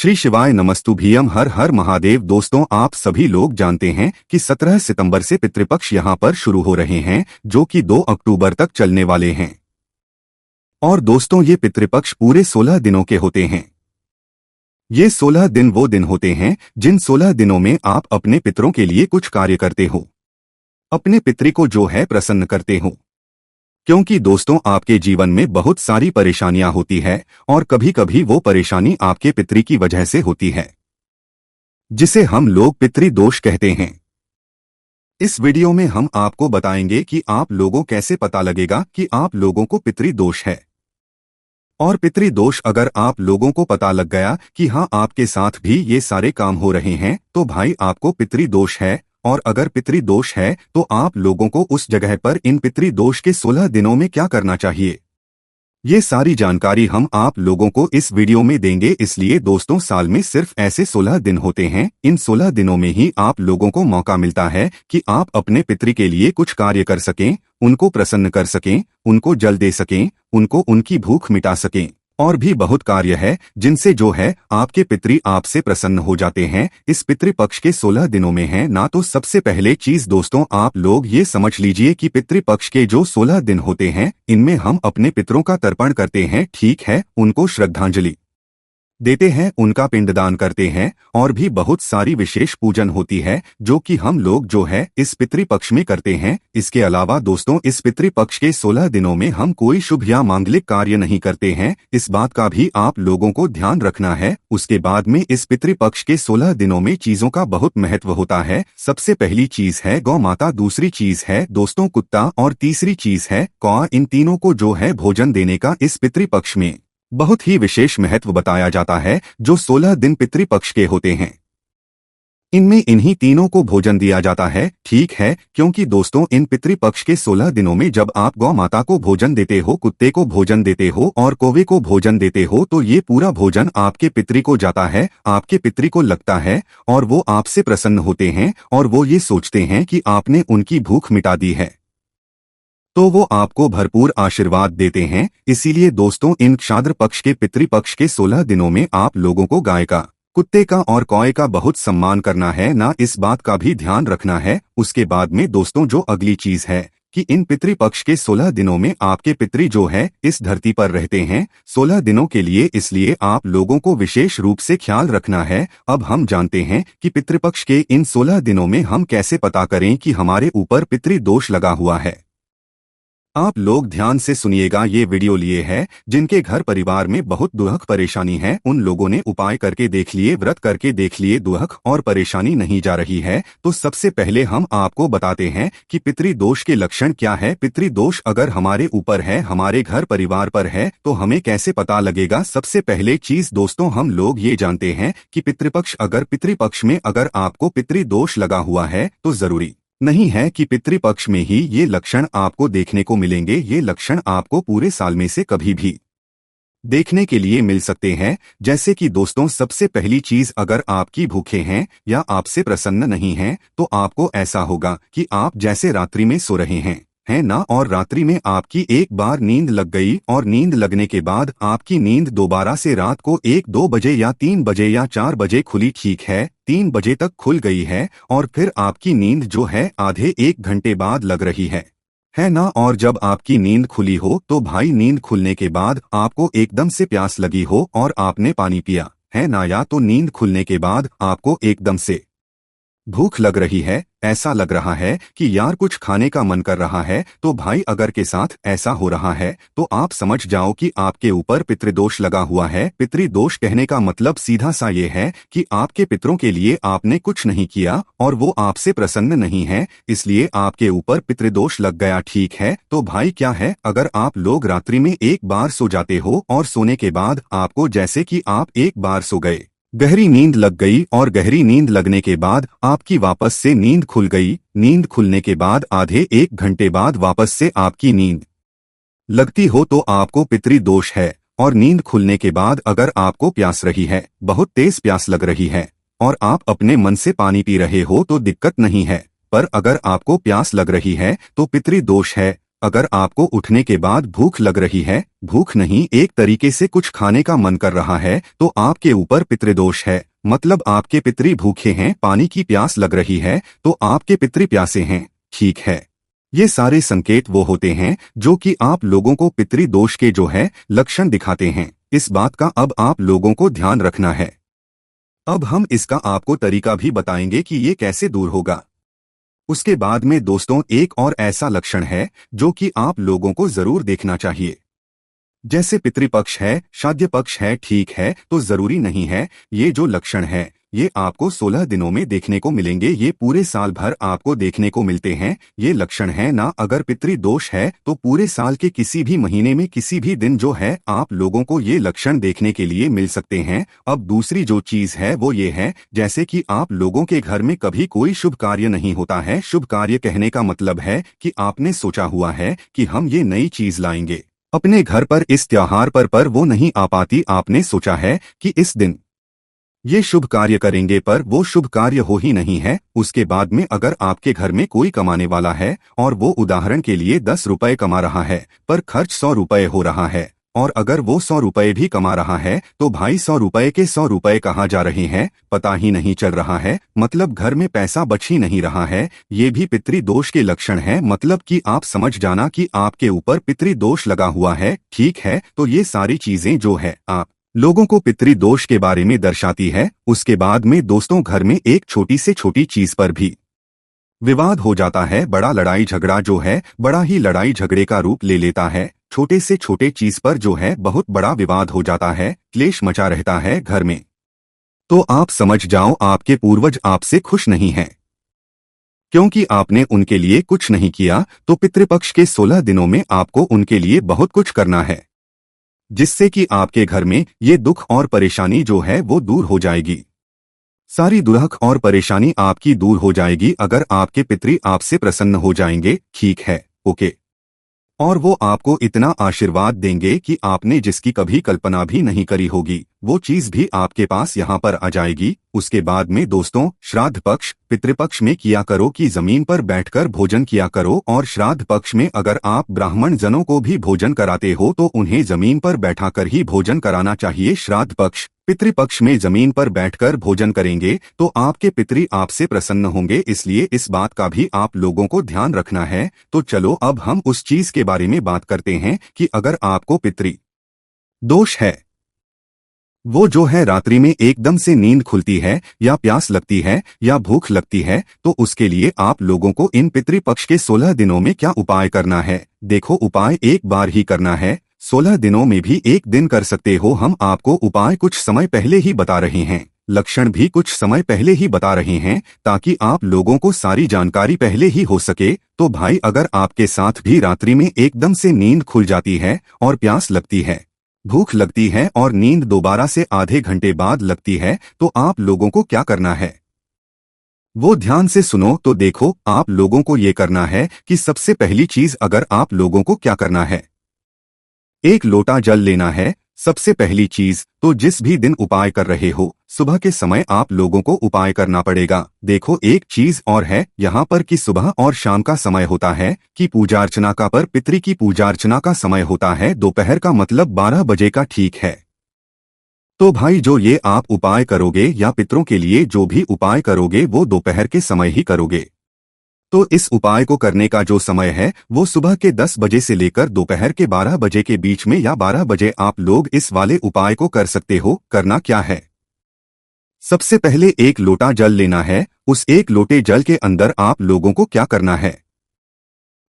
श्री शिवाय नमस्तुभ्यम। हर हर महादेव। दोस्तों, आप सभी लोग जानते हैं कि 17 सितंबर से पितृपक्ष यहां पर शुरू हो रहे हैं, जो कि 2 अक्टूबर तक चलने वाले हैं। और दोस्तों, ये पितृपक्ष पूरे 16 दिनों के होते हैं। ये 16 दिन वो दिन होते हैं जिन 16 दिनों में आप अपने पितरों के लिए कुछ कार्य करते हो, अपने पितृ को जो है प्रसन्न करते हो। क्योंकि दोस्तों, आपके जीवन में बहुत सारी परेशानियां होती है और कभी कभी वो परेशानी आपके पितृ की वजह से होती है, जिसे हम लोग पितृदोष कहते हैं। इस वीडियो में हम आपको बताएंगे कि आप लोगों कैसे पता लगेगा कि आप लोगों को पितृदोष है। और पितृदोष अगर आप लोगों को पता लग गया कि हाँ, आपके साथ भी ये सारे काम हो रहे हैं, तो भाई आपको पितृदोष है। और अगर पितृदोष है तो आप लोगों को उस जगह पर इन पितृदोष के 16 दिनों में क्या करना चाहिए, ये सारी जानकारी हम आप लोगों को इस वीडियो में देंगे। इसलिए दोस्तों, साल में सिर्फ ऐसे 16 दिन होते हैं। इन 16 दिनों में ही आप लोगों को मौका मिलता है कि आप अपने पितृ के लिए कुछ कार्य कर सकें, उनको प्रसन्न कर सकें, उनको जल दे सकें, उनको उनकी भूख मिटा सकें। और भी बहुत कार्य है जिनसे जो है आपके पितृ आपसे प्रसन्न हो जाते हैं। इस पितृपक्ष के 16 दिनों में है ना। तो सबसे पहले चीज दोस्तों, आप लोग ये समझ लीजिए कि पितृपक्ष के जो 16 दिन होते हैं, इनमें हम अपने पितरों का तर्पण करते हैं, ठीक है, उनको श्रद्धांजलि देते हैं, उनका पिंडदान करते हैं। और भी बहुत सारी विशेष पूजन होती है जो कि हम लोग जो है इस पितृपक्ष में करते हैं। इसके अलावा दोस्तों, इस पितृपक्ष के 16 दिनों में हम कोई शुभ या मांगलिक कार्य नहीं करते हैं। इस बात का भी आप लोगों को ध्यान रखना है। उसके बाद में इस पितृपक्ष के 16 दिनों में चीजों का बहुत महत्व होता है। सबसे पहली चीज है गौ माता, दूसरी चीज है दोस्तों कुत्ता, और तीसरी चीज है कौआ। इन तीनों को जो है भोजन देने का इस पितृपक्ष में बहुत ही विशेष महत्व बताया जाता है। जो 16 दिन पितृपक्ष के होते हैं, इनमें इन्हीं तीनों को भोजन दिया जाता है, ठीक है। क्योंकि दोस्तों, इन पितृपक्ष के 16 दिनों में जब आप गौ माता को भोजन देते हो, कुत्ते को भोजन देते हो और कौवे को भोजन देते हो, तो ये पूरा भोजन आपके पितृ को जाता है, आपके पितृ को लगता है और वो आपसे प्रसन्न होते हैं और वो ये सोचते हैं कि आपने उनकी भूख मिटा दी है, तो वो आपको भरपूर आशीर्वाद देते हैं। इसीलिए दोस्तों, इन क्षाद्र पक्ष के पितृपक्ष के 16 दिनों में आप लोगों को गाय का, कुत्ते का और कौए का बहुत सम्मान करना है ना। इस बात का भी ध्यान रखना है। उसके बाद में दोस्तों, जो अगली चीज है कि इन पितृपक्ष के 16 दिनों में आपके पितृ जो है इस धरती पर रहते हैं 16 दिनों के लिए। इसलिए आप लोगों को विशेष रूप से ख्याल रखना है। अब हम जानते हैं कि पितृपक्ष के इन 16 दिनों में हम कैसे पता करें कि हमारे ऊपर पितृदोष लगा हुआ है। आप लोग ध्यान से सुनिएगा। ये वीडियो लिए है जिनके घर परिवार में बहुत दुख परेशानी है, उन लोगों ने उपाय करके देख लिए, व्रत करके देख लिए, दुख और परेशानी नहीं जा रही है। तो सबसे पहले हम आपको बताते हैं कि पितृदोष के लक्षण क्या है। पितृदोष अगर हमारे ऊपर है, हमारे घर परिवार पर है, तो हमें कैसे पता लगेगा। सबसे पहले चीज दोस्तों, हम लोग ये जानते हैं कि पितृपक्ष में अगर आपको पितृदोष लगा हुआ है, तो जरूरी नहीं है कि पितृपक्ष में ही ये लक्षण आपको देखने को मिलेंगे। ये लक्षण आपको पूरे साल में से कभी भी देखने के लिए मिल सकते हैं। जैसे कि दोस्तों, सबसे पहली चीज, अगर आपकी भूखे हैं या आपसे प्रसन्न नहीं हैं, तो आपको ऐसा होगा कि आप जैसे रात्रि में सो रहे हैं, है ना, और रात्रि में आपकी एक बार नींद लग गई और नींद लगने के बाद आपकी नींद दोबारा से रात को 1-2 बजे या 3 बजे या 4 बजे खुली, ठीक है, 3 बजे तक खुल गई है और फिर आपकी नींद जो है आधे 1 घंटे बाद लग रही है ना। और जब आपकी नींद खुली हो तो भाई, नींद खुलने के बाद आपको एकदम से प्यास लगी हो और आपने पानी पिया, है ना, या तो नींद खुलने के बाद आपको एकदम से भूख लग रही है, ऐसा लग रहा है कि यार कुछ खाने का मन कर रहा है, तो भाई अगर के साथ ऐसा हो रहा है तो आप समझ जाओ कि आपके ऊपर पितृदोष लगा हुआ है। पितृदोष कहने का मतलब सीधा सा ये है कि आपके पितरों के लिए आपने कुछ नहीं किया और वो आपसे प्रसन्न नहीं है, इसलिए आपके ऊपर पितृदोष लग गया, ठीक है। तो भाई क्या है, अगर आप लोग रात्रि में एक बार सो जाते हो और सोने के बाद आपको जैसे कि आप एक बार सो गए, गहरी नींद लग गई और गहरी नींद लगने के बाद आपकी वापस से नींद खुल गई, नींद खुलने के बाद आधे 1 घंटे बाद वापस से आपकी नींद लगती हो, तो आपको पितृदोष है। और नींद खुलने के बाद अगर आपको प्यास रही है, बहुत तेज प्यास लग रही है और आप अपने मन से पानी पी रहे हो, तो दिक्कत नहीं है। पर अगर आपको प्यास लग रही है तो पितृदोष है। अगर आपको उठने के बाद भूख लग रही है, भूख नहीं एक तरीके से कुछ खाने का मन कर रहा है, तो आपके ऊपर पितृदोष है। मतलब आपके पितृ भूखे हैं, पानी की प्यास लग रही है तो आपके पितृ प्यासे हैं। ठीक है, ये सारे संकेत वो होते हैं जो कि आप लोगों को पितृदोष के जो है लक्षण दिखाते हैं। इस बात का अब आप लोगों को ध्यान रखना है। अब हम इसका आपको तरीका भी बताएंगे कि ये कैसे दूर होगा। उसके बाद में दोस्तों एक और ऐसा लक्षण है जो कि आप लोगों को जरूर देखना चाहिए। जैसे पितृपक्ष है, श्राद्ध पक्ष है, ठीक है, तो जरूरी नहीं है। ये जो लक्षण है ये आपको 16 दिनों में देखने को मिलेंगे, ये पूरे साल भर आपको देखने को मिलते हैं। ये लक्षण है ना, अगर पितृदोष है तो पूरे साल के किसी भी महीने में किसी भी दिन जो है आप लोगों को ये लक्षण देखने के लिए मिल सकते हैं। अब दूसरी जो चीज है वो ये है, जैसे कि आप लोगों के घर में कभी कोई शुभ कार्य नहीं होता है। शुभ कार्य कहने का मतलब है कि आपने सोचा हुआ है कि हम ये नई चीज लाएंगे अपने घर पर इस त्योहार पर वो नहीं आ पाती। आपने सोचा है कि इस दिन ये शुभ कार्य करेंगे, पर वो शुभ कार्य हो ही नहीं है। उसके बाद में अगर आपके घर में कोई कमाने वाला है और वो उदाहरण के लिए 10 रुपए कमा रहा है पर खर्च 100 रुपए हो रहा है, और अगर वो 100 रुपए भी कमा रहा है तो भाई 100 रुपए के 100 रुपए कहाँ जा रहे हैं पता ही नहीं चल रहा है। मतलब घर में पैसा बच ही नहीं रहा है। ये भी पितृदोष के लक्षण है। मतलब कि आप समझ जाना कि आपके ऊपर पितृदोष लगा हुआ है। ठीक है, तो ये सारी चीजें जो है आप लोगों को पितृदोष के बारे में दर्शाती है। उसके बाद में दोस्तों घर में एक छोटी से छोटी चीज पर भी विवाद हो जाता है। बड़ा लड़ाई झगड़ा जो है बड़ा ही लड़ाई झगड़े का रूप ले लेता है। छोटे से छोटे चीज पर जो है बहुत बड़ा विवाद हो जाता है, क्लेश मचा रहता है घर में। तो आप समझ जाओ आपके पूर्वज आपसे खुश नहीं हैं, क्योंकि आपने उनके लिए कुछ नहीं किया। तो पितृपक्ष के 16 दिनों में आपको उनके लिए बहुत कुछ करना है, जिससे कि आपके घर में ये दुख और परेशानी जो है वो दूर हो जाएगी। सारी दुख और परेशानी आपकी दूर हो जाएगी अगर आपके पितृ आपसे प्रसन्न हो जाएंगे। ठीक है, ओके। और वो आपको इतना आशीर्वाद देंगे कि आपने जिसकी कभी कल्पना भी नहीं करी होगी वो चीज भी आपके पास यहाँ पर आ जाएगी। उसके बाद में दोस्तों श्राद्ध पक्ष पितृपक्ष में किया करो कि जमीन पर बैठकर भोजन किया करो, और श्राद्ध पक्ष में अगर आप ब्राह्मण जनों को भी भोजन कराते हो तो उन्हें जमीन पर बैठाकर ही भोजन कराना चाहिए। श्राद्ध पक्ष पितृपक्ष में जमीन पर बैठकर भोजन करेंगे तो आपके पितृ आपसे प्रसन्न होंगे, इसलिए इस बात का भी आप लोगों को ध्यान रखना है। तो चलो अब हम उस चीज के बारे में बात करते हैं कि अगर आपको पितृ दोष है, वो जो है रात्रि में एकदम से नींद खुलती है या प्यास लगती है या भूख लगती है, तो उसके लिए आप लोगों को इन पितृपक्ष के 16 दिनों में क्या उपाय करना है। देखो उपाय एक बार ही करना है, 16 दिनों में भी एक दिन कर सकते हो। हम आपको उपाय कुछ समय पहले ही बता रहे हैं, लक्षण भी कुछ समय पहले ही बता रहे हैं, ताकि आप लोगों को सारी जानकारी पहले ही हो सके। तो भाई अगर आपके साथ भी रात्रि में एकदम से नींद खुल जाती है और प्यास लगती है, भूख लगती है और नींद दोबारा से आधे घंटे बाद लगती है, तो आप लोगों को क्या करना है वो ध्यान से सुनो। तो देखो आप लोगों को ये करना है कि सबसे पहली चीज अगर आप लोगों को क्या करना है, एक लोटा जल लेना है। सबसे पहली चीज तो जिस भी दिन उपाय कर रहे हो सुबह के समय आप लोगों को उपाय करना पड़ेगा। देखो एक चीज और है यहाँ पर कि सुबह और शाम का समय होता है कि पूजा अर्चना का, पर पितृ की पूजा अर्चना का समय होता है दोपहर का, मतलब 12 बजे का। ठीक है, तो भाई जो ये आप उपाय करोगे या पितरों के लिए जो भी उपाय करोगे वो दोपहर के समय ही करोगे। तो इस उपाय को करने का जो समय है वो सुबह के 10 बजे से लेकर दोपहर के 12 बजे के बीच में, या 12 बजे आप लोग इस वाले उपाय को कर सकते हो। करना क्या है, सबसे पहले एक लोटा जल लेना है। उस एक लोटे जल के अंदर आप लोगों को क्या करना है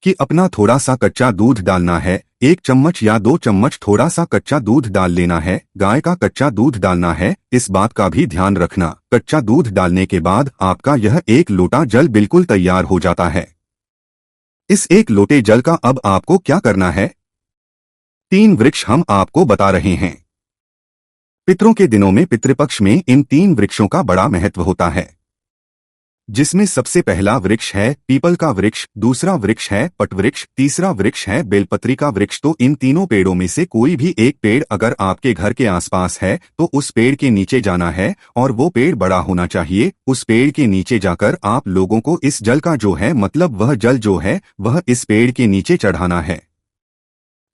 कि अपना थोड़ा सा कच्चा दूध डालना है। 1 चम्मच या 2 चम्मच थोड़ा सा कच्चा दूध डाल लेना है। गाय का कच्चा दूध डालना है, इस बात का भी ध्यान रखना। कच्चा दूध डालने के बाद आपका यह एक लोटा जल बिल्कुल तैयार हो जाता है। इस एक लोटे जल का अब आपको क्या करना है, 3 वृक्ष हम आपको बता रहे हैं। पितरों के दिनों में पितृपक्ष में इन 3 वृक्षों का बड़ा महत्व होता है। जिसमें सबसे पहला वृक्ष है पीपल का वृक्ष, दूसरा वृक्ष है पटवृक्ष, तीसरा वृक्ष है बेलपत्री का वृक्ष। तो इन तीनों पेड़ों में से कोई भी एक पेड़ अगर आपके घर के आसपास है तो उस पेड़ के नीचे जाना है और वो पेड़ बड़ा होना चाहिए। उस पेड़ के नीचे जाकर आप लोगों को इस जल का जो है मतलब वह जल जो है वह इस पेड़ के नीचे चढ़ाना है।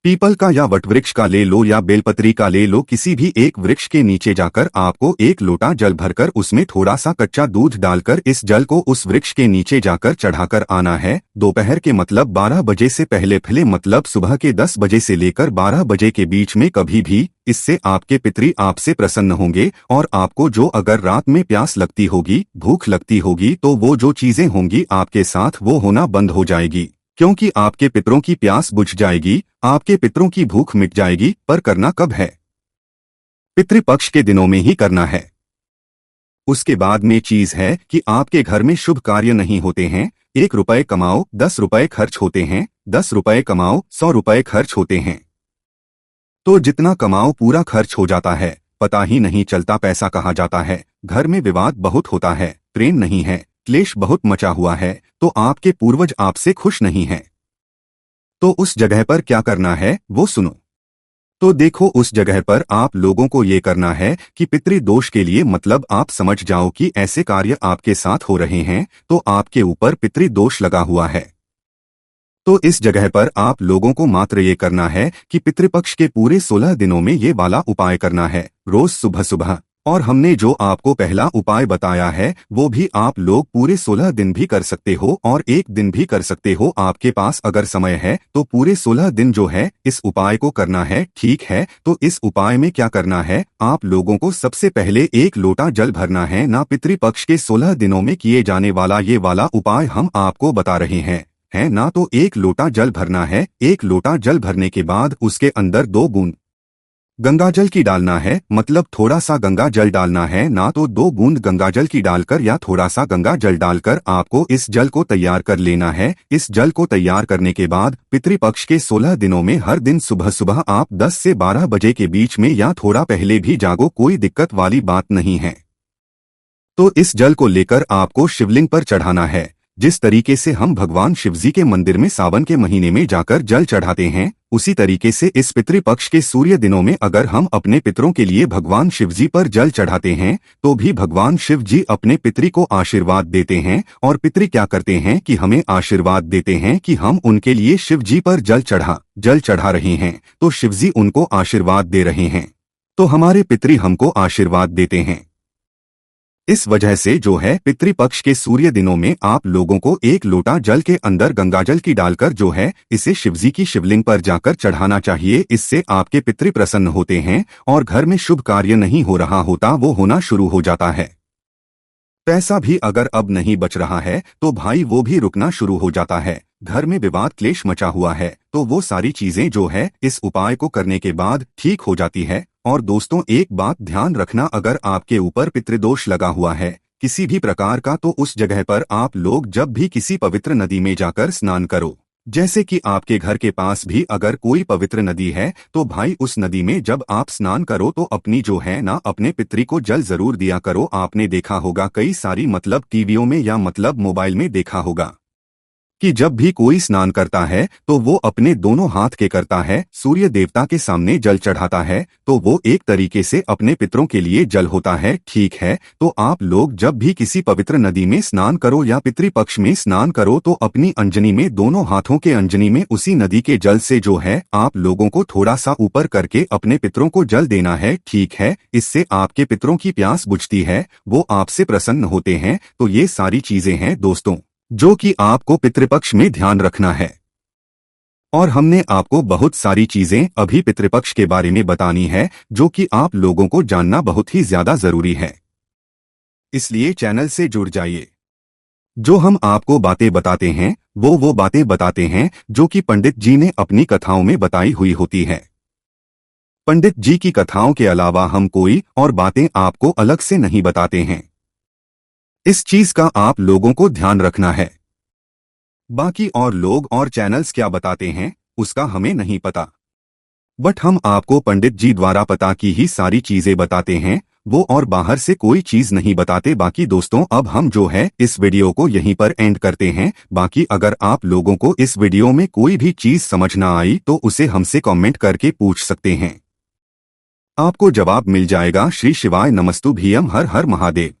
पीपल का या वटवृक्ष का ले लो या बेलपत्री का ले लो, किसी भी एक वृक्ष के नीचे जाकर आपको एक लोटा जल भरकर उसमें थोड़ा सा कच्चा दूध डालकर इस जल को उस वृक्ष के नीचे जाकर चढ़ाकर आना है। दोपहर के मतलब 12 बजे से पहले मतलब सुबह के 10 बजे से लेकर 12 बजे के बीच में कभी भी। इससे आपके पितृ आपसे प्रसन्न होंगे और आपको जो अगर रात में प्यास लगती होगी, भूख लगती होगी, तो वो जो चीजें होंगी आपके साथ वो होना बंद हो जाएगी, क्योंकि आपके पितरों की प्यास बुझ जाएगी, आपके पितरों की भूख मिट जाएगी। पर करना कब है? पितृपक्ष के दिनों में ही करना है। उसके बाद में चीज है कि आपके घर में शुभ कार्य नहीं होते हैं। 1 रुपए कमाओ 10 रुपए खर्च होते हैं, 10 रुपए कमाओ 100 रुपए खर्च होते हैं। तो जितना कमाओ पूरा खर्च हो जाता है, पता ही नहीं चलता पैसा कहाँ जाता है। घर में विवाद बहुत होता है, प्रेम नहीं है, क्लेश बहुत मचा हुआ है, तो आपके पूर्वज आपसे खुश नहीं हैं। तो उस जगह पर क्या करना है वो सुनो। तो देखो, उस जगह पर आप लोगों को ये करना है कि पितृदोष के लिए मतलब आप समझ जाओ कि ऐसे कार्य आपके साथ हो रहे हैं तो आपके ऊपर पितृदोष लगा हुआ है। तो इस जगह पर आप लोगों को मात्र ये करना है कि पितृपक्ष के पूरे 16 दिनों में ये वाला उपाय करना है, रोज सुबह सुबह। और हमने जो आपको पहला उपाय बताया है वो भी आप लोग पूरे 16 दिन भी कर सकते हो और एक दिन भी कर सकते हो। आपके पास अगर समय है तो पूरे 16 दिन जो है इस उपाय को करना है, ठीक है। तो इस उपाय में क्या करना है, आप लोगों को सबसे पहले 1 लोटा जल भरना है ना। पितृपक्ष के 16 दिनों में किए जाने वाला ये वाला उपाय हम आपको बता रहे हैं, है ना। तो 1 लोटा जल भरना है। 1 लोटा जल भरने के बाद उसके अंदर 2 बूंद गंगाजल की डालना है, मतलब थोड़ा सा गंगा जल डालना है ना। तो 2 बूंद गंगाजल की डालकर या थोड़ा सा गंगा जल डालकर आपको इस जल को तैयार कर लेना है। इस जल को तैयार करने के बाद पितृपक्ष के 16 दिनों में हर दिन सुबह सुबह आप 10 से 12 बजे के बीच में या थोड़ा पहले भी जागो, कोई दिक्कत वाली बात नहीं है। तो इस जल को लेकर आपको शिवलिंग पर चढ़ाना है। जिस तरीके से हम भगवान शिवजी के मंदिर में सावन के महीने में जाकर जल चढ़ाते हैं, उसी तरीके से इस पितृपक्ष के सूर्य दिनों में अगर हम अपने पितरों के लिए भगवान शिवजी पर जल चढ़ाते हैं तो भी भगवान शिव जी अपने पितृ को आशीर्वाद देते हैं। और पितृ क्या करते हैं कि हमें आशीर्वाद देते हैं कि हम उनके लिए शिव जी पर जल चढ़ा रहे हैं, तो शिवजी उनको आशीर्वाद दे रहे हैं, तो हमारे पितृ हमको आशीर्वाद देते हैं। इस वजह से जो है पितृपक्ष के सूर्य दिनों में आप लोगों को 1 लोटा जल के अंदर गंगाजल की डालकर जो है इसे शिवजी की शिवलिंग पर जाकर चढ़ाना चाहिए। इससे आपके पितृ प्रसन्न होते हैं और घर में शुभ कार्य नहीं हो रहा होता वो होना शुरू हो जाता है। पैसा भी अगर अब नहीं बच रहा है तो भाई वो भी रुकना शुरू हो जाता है। घर में विवाद क्लेश मचा हुआ है तो वो सारी चीजें जो है इस उपाय को करने के बाद ठीक हो जाती है। और दोस्तों, एक बात ध्यान रखना, अगर आपके ऊपर पितृदोष लगा हुआ है किसी भी प्रकार का तो उस जगह पर आप लोग जब भी किसी पवित्र नदी में जाकर स्नान करो, जैसे कि आपके घर के पास भी अगर कोई पवित्र नदी है तो भाई उस नदी में जब आप स्नान करो तो अपनी जो है ना अपने पितृ को जल जरूर दिया करो। आपने देखा होगा कई सारी मतलब टीवियों में या मतलब मोबाइल में देखा होगा कि जब भी कोई स्नान करता है तो वो अपने दोनों हाथ के करता है, सूर्य देवता के सामने जल चढ़ाता है, तो वो एक तरीके से अपने पितरों के लिए जल होता है, ठीक है। तो आप लोग जब भी किसी पवित्र नदी में स्नान करो या पितृपक्ष में स्नान करो तो अपनी अंजनी में, दोनों हाथों के अंजनी में उसी नदी के जल से जो है आप लोगों को थोड़ा सा ऊपर करके अपने पितरों को जल देना है, ठीक है। इससे आपके पितरों की प्यास बुझती है, वो आपसे प्रसन्न होते हैं। तो ये सारी चीजें हैं दोस्तों जो कि आपको पितृपक्ष में ध्यान रखना है। और हमने आपको बहुत सारी चीजें अभी पितृपक्ष के बारे में बतानी है जो कि आप लोगों को जानना बहुत ही ज्यादा जरूरी है, इसलिए चैनल से जुड़ जाइए। जो हम आपको बातें बताते हैं वो बातें बताते हैं जो कि पंडित जी ने अपनी कथाओं में बताई हुई होती है। पंडित जी की कथाओं के अलावा हम कोई और बातें आपको अलग से नहीं बताते हैं। इस चीज का आप लोगों को ध्यान रखना है। बाकी और लोग और चैनल्स क्या बताते हैं उसका हमें नहीं पता, बट हम आपको पंडित जी द्वारा पता की ही सारी चीजें बताते हैं। वो और बाहर से कोई चीज नहीं बताते। बाकी दोस्तों अब हम जो है इस वीडियो को यहीं पर एंड करते हैं। बाकी अगर आप लोगों को इस वीडियो में कोई भी चीज समझ ना आई तो उसे हमसे कमेंट करके पूछ सकते हैं, आपको जवाब मिल जाएगा। श्री शिवाय नमस्तु भीयम, हर हर महादेव।